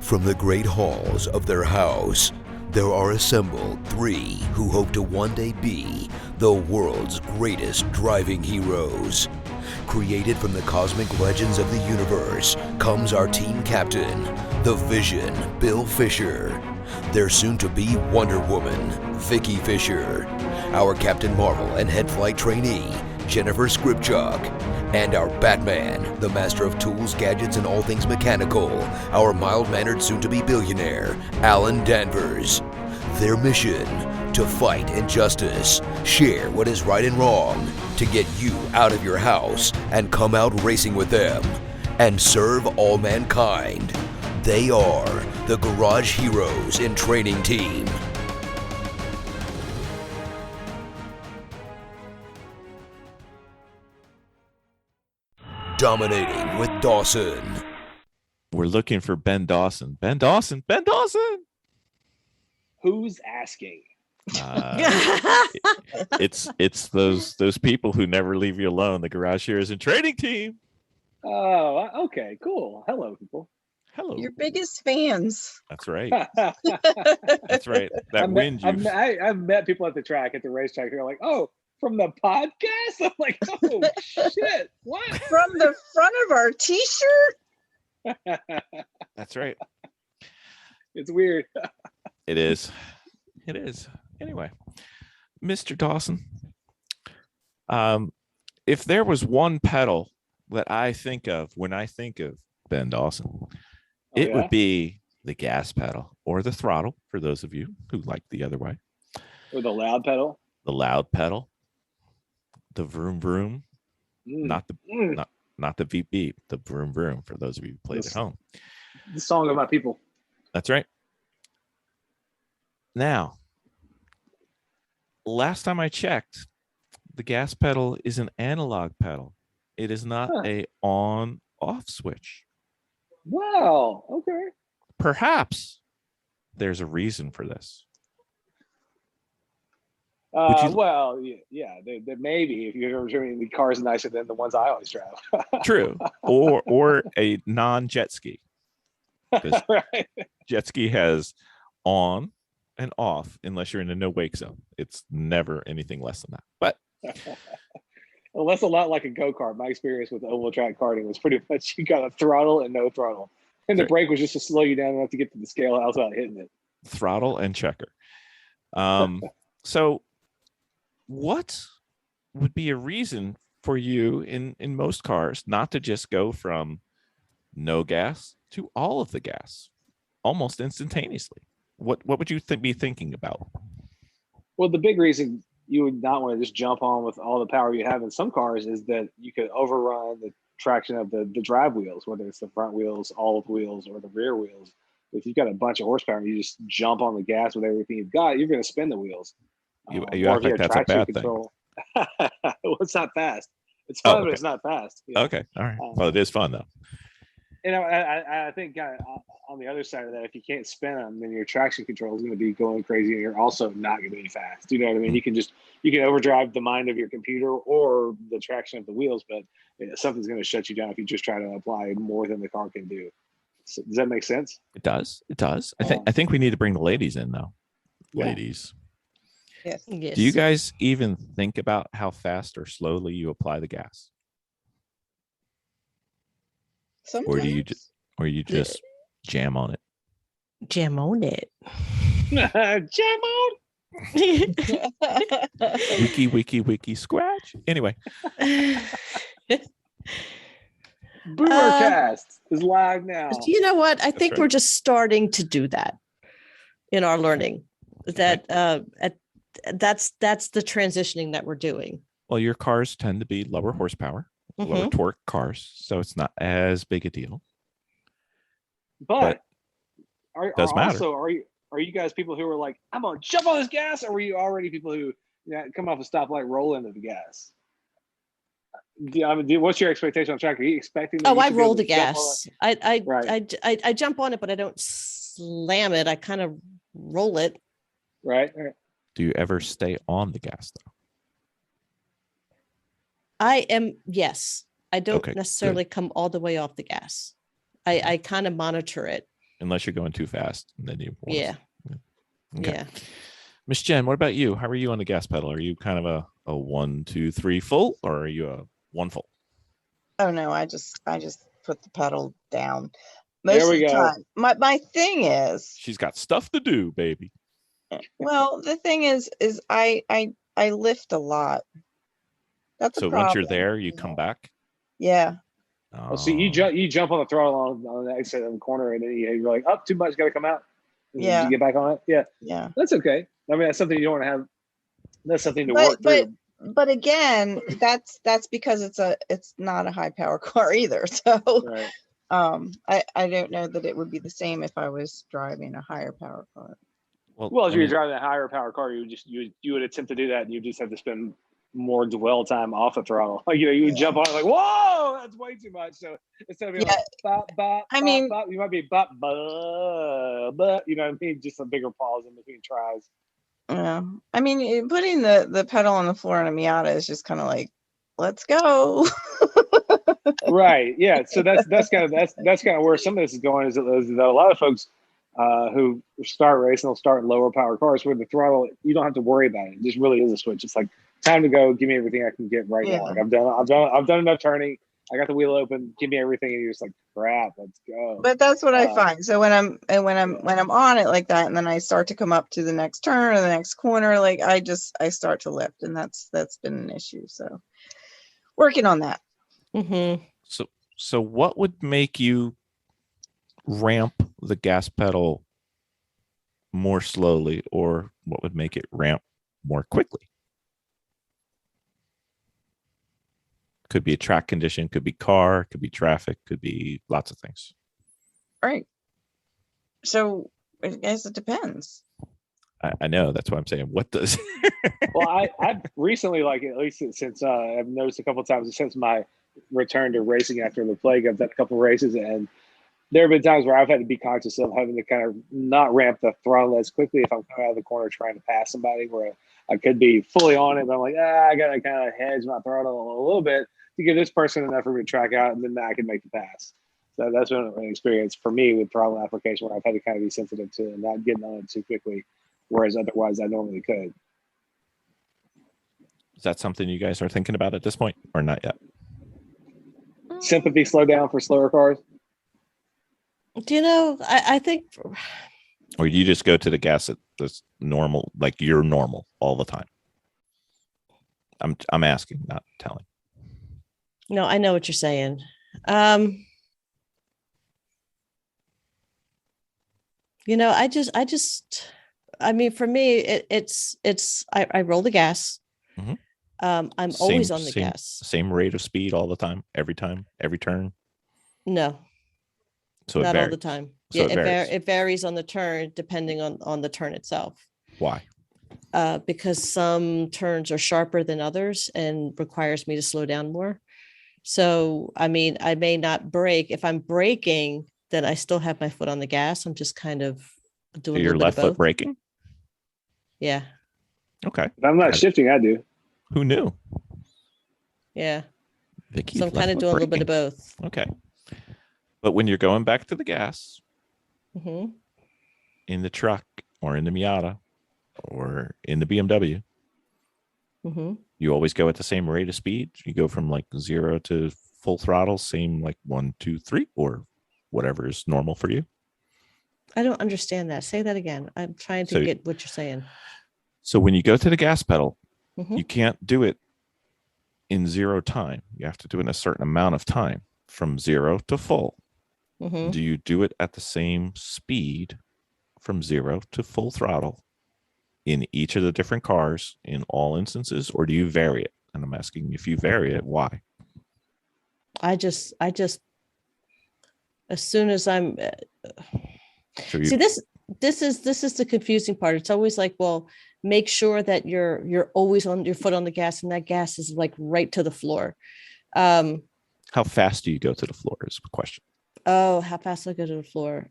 From the great halls of their house, there are assembled three who hope to one day be the world's greatest driving heroes. Created from the cosmic legends of the universe comes our team captain, the Vision, Bill Fisher. Their soon-to-be Wonder Woman, Vicki Fisher. Our Captain Marvel and head flight trainee, Jennifer Skripchuk. And our Batman, the master of tools, gadgets, and all things mechanical, our mild-mannered soon-to-be billionaire, Alan Danvers. Their mission, to fight injustice, share what is right and wrong, to get you out of your house and come out racing with them, and serve all mankind. They are the Garage Heroes in Training Team. Dominating with Dawson. We're looking for Ben Dawson. Ben Dawson. Ben Dawson. Who's asking? It's those people who never leave you alone. The Garage Heroes in Training Team. Oh, okay, cool. Hello, people. Hello. Your biggest fans. That's right. That's right. That wind you. I've met people at the track, at the racetrack, who are like, "Oh, from the podcast." I'm like, "Oh shit, what?" From the front of our T-shirt. That's right. It's weird. It is. It is. Anyway, Mr. Dawson, if there was one pedal that I think of when I think of Ben Dawson, it would be the gas pedal or the throttle, for those of you who like the other way. Or the loud pedal. The loud pedal. The vroom vroom. Not the beep beep, the vroom vroom, for those of you who played at home. The song of my people. That's right. Now, last time I checked, the gas pedal is an analog pedal. It is not a on-off switch. Wow. Okay. Perhaps there's a reason for this. Well, yeah, there maybe, if you've ever driven the cars nicer than the ones I always drive. True. Or a non-jet ski. Right. Jet ski has on and off unless you're in a no wake zone. It's never anything less than that. But well, that's a lot like a go-kart. My experience with oval track karting was pretty much you got a throttle and no throttle. And the brake was just to slow you down enough to get to the scale house without hitting it. Throttle and checker. So what would be a reason for you in most cars not to just go from no gas to all of the gas almost instantaneously? What would you be thinking about? Well, the big reason you would not want to just jump on with all the power you have in some cars is that you could overrun the traction of the drive wheels, whether it's the front wheels, all of the wheels, or the rear wheels. If you've got a bunch of horsepower and you just jump on the gas with everything you've got, you're going to spin the wheels. You act like that's a bad thing. Well, it's not fast. It's fun, okay. But it's not fast. Yeah. Okay. All right. Well, it is fun, though. You know, I think on the other side of that, if you can't spin them, then your traction control is going to be going crazy, and you're also not going to be fast. You know what I mean? Mm-hmm. You can overdrive the mind of your computer or the traction of the wheels, but something's going to shut you down if you just try to apply more than the car can do. So, does that make sense? It does. It does. I think we need to bring the ladies in, though. Yeah. Ladies. Yes. Do you guys even think about how fast or slowly you apply the gas? Sometimes. Or you just jam on it? Jam on it. Jam on. Wiki, scratch. Anyway. Boomercast is live now. You know what? I think right. we're just starting to do that in our learning. That that's the transitioning that we're doing. Well, your cars tend to be lower horsepower, lower torque cars, so it's not as big a deal. But does matter. Also, are you guys people who are like, I'm gonna jump on this gas, or were you already people who come off a stoplight, roll into the gas? What's your expectation on track? Are you expecting? I roll the gas. I jump on it, but I don't slam it. I kind of roll it. Right. Do you ever stay on the gas though? Yes. I don't necessarily come all the way off the gas. I kind of monitor it. unless you're going too fast, and then you want Yeah. Okay. Yeah. Miss Jen, what about you? How are you on the gas pedal? Are you kind of a 1, 2, 3 full, or are you a 1 full? Oh no, I just put the pedal down There most we of the go. time. My thing is, She's got stuff to do, baby. well, the thing is I lift a lot. That's a So problem. once you're there, you come back. Yeah. Well, see, you jump on the throttle on the exit on the corner, and then you're like, up too much, got to come out. And then Yeah. you get back on it. Yeah, Yeah. that's okay. I mean, that's something you don't want to have. That's something to But work through. but again, that's because it's not a high power car either. So Right. I don't know that it would be the same if I was driving a higher power car. Well, if I you're mean, driving a higher power car, you would attempt to do that, and you just have to spend more dwell time off the throttle. Like, you would jump on it like, whoa, that's way too much. So instead of being like bop bop, I bop, mean- bop, you might be bop but you know what I mean? Just a bigger pause in between tries. Yeah. I mean, putting the pedal on the floor in a Miata is just kind of like, let's go. Right. Yeah. So that's kind of where some of this is going. Is that a lot of folks who start racing, they'll start in lower power cars where the throttle, you don't have to worry about it. It just really is a switch. It's like, time to go. Give me everything I can get right now. Like, I've done enough turning. I got the wheel open. Give me everything, and you're just like, crap. Let's go. But that's what I find. So when I'm on it like that, and then I start to come up to the next turn or the next corner, like I start to lift, and that's been an issue. So working on that. Mm-hmm. So what would make you ramp the gas pedal more slowly, or what would make it ramp more quickly? Could be a track condition, could be car, could be traffic, could be lots of things. Right. So I guess it depends. I know, that's why I'm saying, what does Well, I've recently, like, at least since I've noticed a couple of times since my return to racing after the plague, I've done a couple of races, and there have been times where I've had to be conscious of having to kind of not ramp the throttle as quickly if I'm coming out of the corner trying to pass somebody, where I could be fully on it, but I'm like, I gotta kind of hedge my throttle a little bit to give this person enough room to track out, and then I can make the pass. So that's been an experience for me with throttle application where I've had to kind of be sensitive to not getting on it too quickly, whereas otherwise I normally could. is that something you guys are thinking about at this point, or not yet? Sympathy slow down for slower cars. Do you know, I think Or you just go to the gas at this normal, like you're normal all the time? I'm asking, not telling. no, I know what you're saying. You know, I mean, for me, I roll the gas. Mhm. I'm always on the gas. Same rate of speed all the time, every turn. No, So it not all the varies. time. So Yeah, it varies. it varies on the turn depending on the turn itself. Why? Because some turns are sharper than others and requires me to slow down more. So, I mean, I may not brake. If I'm braking, then I still have my foot on the gas. I'm just kind of doing a Your little bit left of foot both. braking? Yeah. Okay. If I'm not shifting, I do. Who knew? Yeah. Vicki, So I'm kind of doing a little bit of both. Okay. But when you're going back to the gas Hmm. in the truck or in the Miata or in the BMW, Hmm. you always go at the same rate of speed. You go from like 0 to full throttle, same like 1, 2, 3, or whatever is normal for you. I don't understand that. Say that again. I'm trying to So- get what you're saying. So when you go to the gas pedal, Mhm. you can't do it in 0 time. You have to do it in a certain amount of time from 0 to full. Hmm. Do you do it at the same speed from 0 to full throttle in each of the different cars in all instances, or do you vary it? And I'm asking, if you vary it, why? I just, as soon as I'm, So you, see, this is the confusing part. It's always like, well, make sure that you're always on your foot on the gas, and that gas is like right to the floor. how fast do you go to the floor is the question. Oh, how fast do I go to the floor?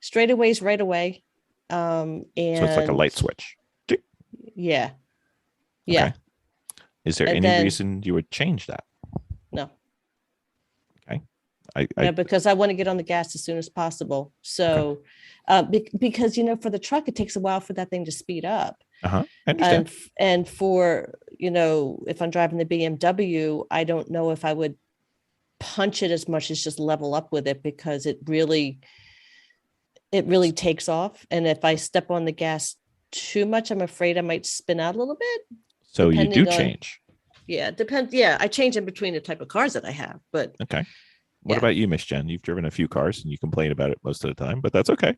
Straightaways right away. And So it's like a light switch. Yeah. Yeah. Okay. Is there And any then- reason you would change that? No. Okay. Yeah, because I want to get on the gas as soon as possible. So, because for the truck, it takes a while for that thing to speed up. I understand. And for if I'm driving the BMW, I don't know if I would punch it as much as just level up with it, because it really takes off. And if I step on the gas too much, I'm afraid I might spin out a little bit. So you do depending on- change. Yeah, depends. Yeah, I change in between the type of cars that I have, but Okay. What Yeah. about you, Miss Jen? You've driven a few cars and you complain about it most of the time, but that's okay.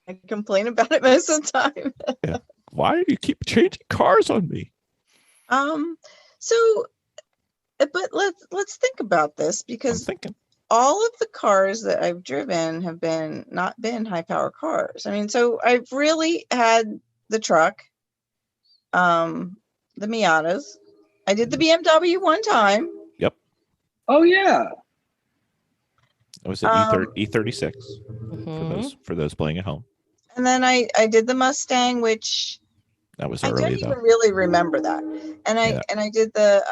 I complain about it most of the time. Why do you keep changing cars on me? So, but let's think about this, I'm because thinking. all of the cars that I've driven have not been high power cars. I mean, so I've really had the truck, the Miatas. I did the BMW one time. Yep. Oh yeah. It was an E36 Mhm. for those playing at home. And then I did the Mustang, which That was I don't early even though. really remember that. And Yeah. I did the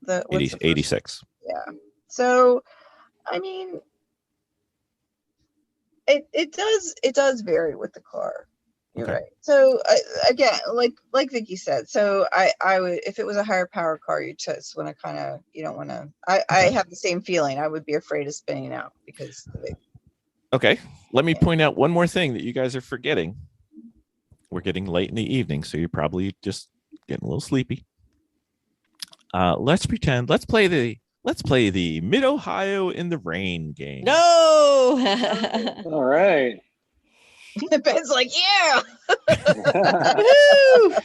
what's 80, the first- 86. Yeah. So, I mean, it does vary with the car. You're Okay. right. So again, like Vicki said, so I would, if it was a higher power car, you just want to kind of, you don't want to. I Okay. have the same feeling. I would be afraid of spinning out because of it. Okay. Let me Yeah. point out one more thing that you guys are forgetting. We're getting late in the evening, so you're probably just getting a little sleepy. Let's play the Mid Ohio in the Rain game. No. All right. Ben's like, yeah. Woohoo!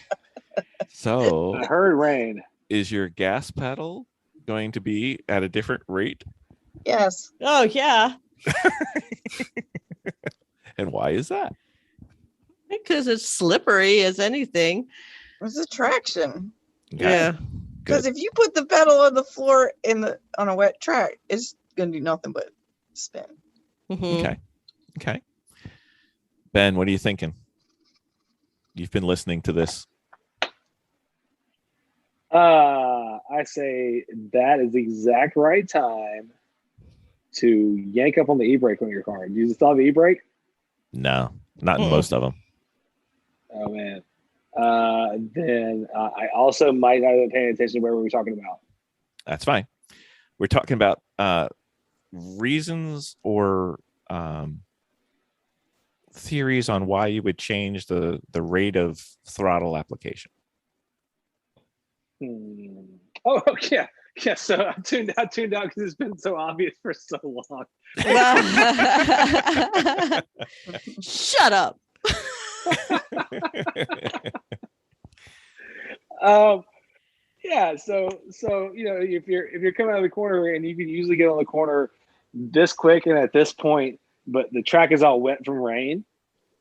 So I heard rain. is your gas pedal going to be at a different rate? Yes. Oh yeah, And why is that? because it's slippery as anything. It's a traction. Okay. Yeah. Because if you put the pedal on the floor on a wet track, it's gonna do nothing but spin. Mhm. Okay. Okay. Ben, what are you thinking? You've been listening to this. I say that is the exact right time to yank up on the e-brake on your car. Do you still have the e-brake? No, not in Mm-mm. most of them. Oh man. Then I also might not have been paying attention to where we were talking about. That's fine. We're talking about reasons or theories on why you would change the rate of throttle application. Oh yeah. Yeah, so I tuned out because it's been so obvious for so long. Shut up. Yeah, so if you're coming out of the corner and you can usually get on the corner this quick and at this point, but the track is all wet from rain,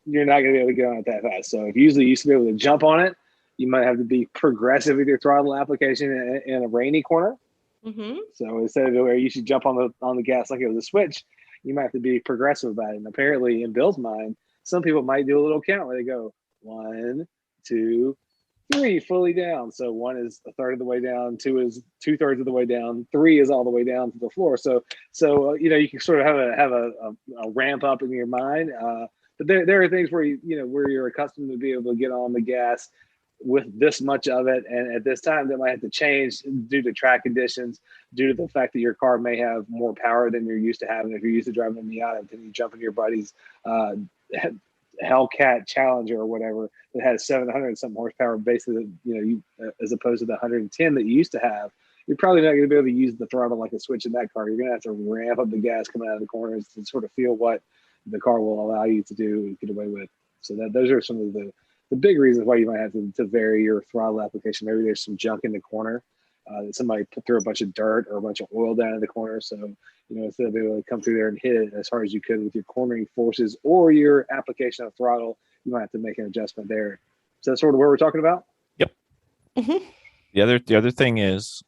you're not going to be able to get on it that fast. So if you usually used to be able to jump on it, you might have to be progressive with your throttle application in a rainy corner. Mm-hmm. So instead of where you should jump on the gas like it was a switch, you might have to be progressive about it. And apparently, in Bill's mind, some people might do a little count where they go 1, 2, 3, fully down. So 1 is a third of the way down, 2 is 2/3 of the way down, 3 is all the way down to the floor. So you can sort of have a ramp up in your mind. But there are things where where you're accustomed to be able to get on the gas with this much of it, and at this time that might have to change due to track conditions, due to the fact that your car may have more power than you're used to having. If you're used to driving a Miata, then you jump in your buddy's Hellcat Challenger or whatever that has 700 something horsepower, basically, as opposed to the 110 that you used to have. You're probably not going to be able to use the throttle like a switch in that car. You're going to have to ramp up the gas coming out of the corners to sort of feel what the car will allow you to do and get away with. So those are some of the big reasons why you might have to vary your throttle application. Maybe there's some junk in the corner that somebody put through a bunch of dirt or a bunch of oil down in the corner. So, instead of being able to come through there and hit it as hard as you could with your cornering forces or your application of throttle, you might have to make an adjustment there. So that's sort of where we're talking about? Yep. Mm-hmm. The other thing is,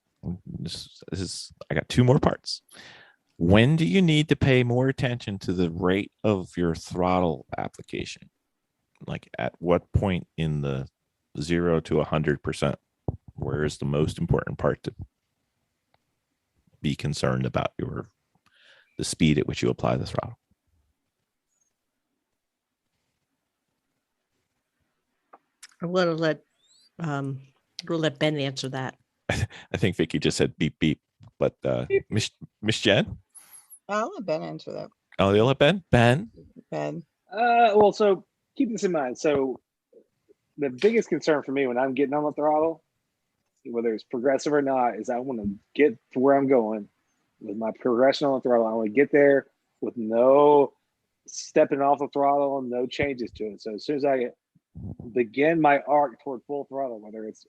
this is, I got 2 more parts. When do you need to pay more attention to the rate of your throttle application? Like at what point in the 0 to 100%? Where is the most important part to be concerned about the speed at which you apply the throttle. We'll let Ben answer that. I think Vicki just said beep beep, but Beep. Miss Jen. I'll let Ben answer that. Oh, you'll let Ben. Ben. Ben. Well, so keep this in mind. So the biggest concern for me when I'm getting on the throttle, whether it's progressive or not, is I want to get to where I'm going with my progression on the throttle. I want to get there with no stepping off the throttle and no changes to it. So as soon as I begin my arc toward full throttle, whether it's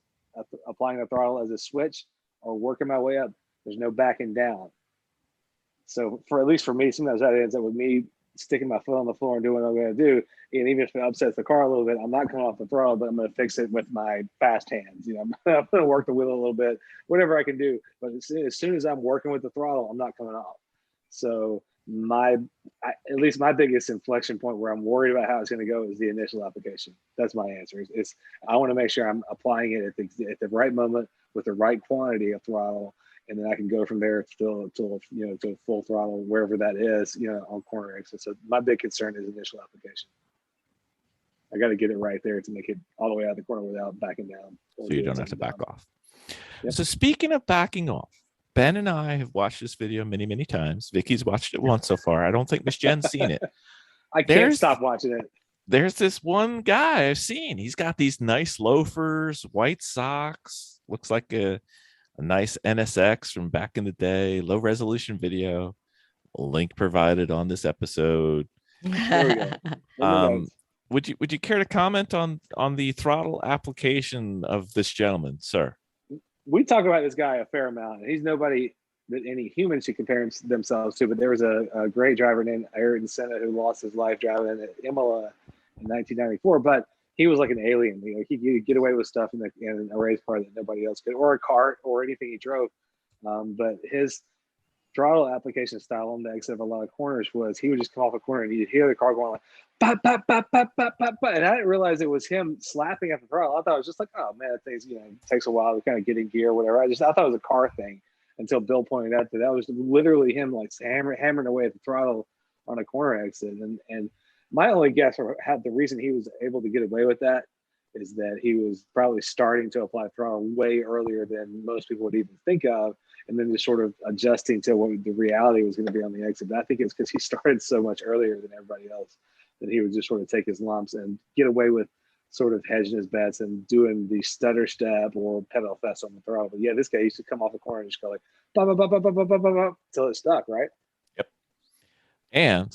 applying the throttle as a switch or working my way up, there's no backing down. So at least for me, sometimes that ends up with me sticking my foot on the floor and doing what I'm going to do. And even if it upsets the car a little bit, I'm not coming off the throttle, but I'm going to fix it with my fast hands. I'm going to work the wheel a little bit, whatever I can do. But as soon as I'm working with the throttle, I'm not coming off. So at least my biggest inflection point where I'm worried about how it's going to go is the initial application. That's my answer. I want to make sure I'm applying it at the right moment with the right quantity of throttle, and then I can go from there till to full throttle wherever that is, on corner exits. So my big concern is initial application. I got to get it right there to make it all the way out of the corner without backing down. So you don't have to back off. Yep. So speaking of backing off, Ben and I have watched this video many, many times. Vicki's watched it once so far. I don't think Miss Jen's seen it. I can't stop watching it. There's this one guy I've seen. He's got these nice loafers, white socks, looks like a nice NSX from back in the day, low resolution video. Link provided on this episode. There we go. Would you care to comment on the throttle application of this gentleman, sir? We talk about this guy a fair amount, and he's nobody that any human should compare themselves to. But there was a great driver named Ayrton Senna who lost his life driving at Imola in 1994. But he was like an alien. He could get away with stuff in a race car that nobody else could, or a cart, or anything he drove. But his throttle application style on the exit of a lot of corners was he would just come off a corner and you'd hear the car going like pop, pop, pop, pop, pop, pop, pop. And I didn't realize it was him slapping at the throttle. I thought it was just like, oh man, that thing's, takes a while to kind of get in gear or whatever. I thought it was a car thing until Bill pointed out that was literally him like hammering away at the throttle on a corner exit. And my only guess or the reason he was able to get away with that is that he was probably starting to apply throttle way earlier than most people would even think of, and then just sort of adjusting to what the reality was going to be on the exit. But I think it's because he started so much earlier than everybody else that he would just sort of take his lumps and get away with sort of hedging his bets and doing the stutter step or pedal fast on the throttle. But yeah, this guy used to come off a corner and just go like, bop, bop, bop, bop, bop, bop, bop, bop, till it stuck, right? Yep. And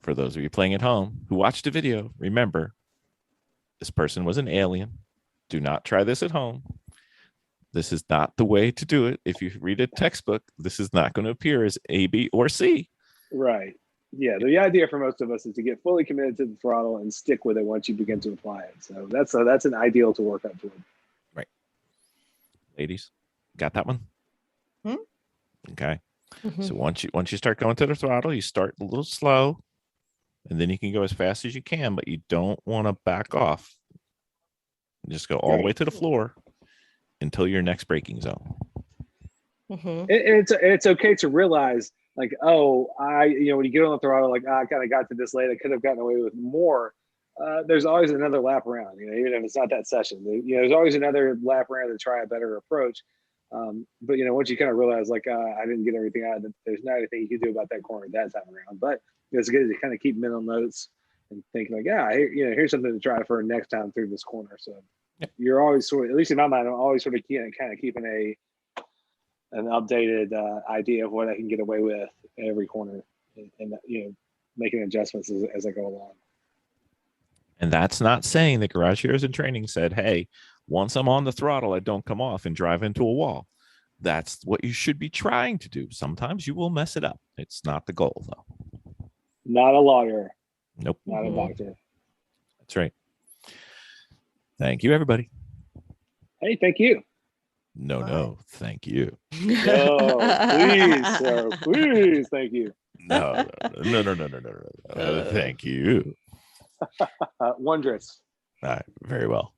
for those of you playing at home who watched the video, remember, this person was an alien. Do not try this at home. This is not the way to do it. If you read a textbook, this is not going to appear as A, B, or C. Right. Yeah. The idea for most of us is to get fully committed to the throttle and stick with it once you begin to apply it. So that's an ideal to work up toward. Right. Ladies, got that one? Okay. Mhm. So once you start going to the throttle, you start a little slow, and then you can go as fast as you can, but you don't want to back off. Just go all the way to the floor until your next braking zone. Mhm. It's okay to realize like, oh, when you get on the throttle, like, I kind of got to this late. I could have gotten away with more. There's always another lap around, even if it's not that session. There's always another lap around to try a better approach. But once you kind of realize like, I didn't get everything out of it, there's not anything you can do about that corner that time around. But it's good to kind of keep mental notes and think like, here's something to try for next time through this corner. So you're always sort of, at least in my mind, I'm always sort of kind of keeping an updated idea of what I can get away with every corner, and making adjustments as I go along. And that's not saying that Garage Heroes in Training said, hey, once I'm on the throttle, I don't come off and drive into a wall. That's what you should be trying to do. Sometimes you will mess it up. It's not the goal, though. Not a lawyer. Nope. Not a doctor. That's right. Thank you, everybody. Hey, thank you. No, thank you. Oh, please, sir. Please, thank you. No. Thank you. Wondrous. All right, very well.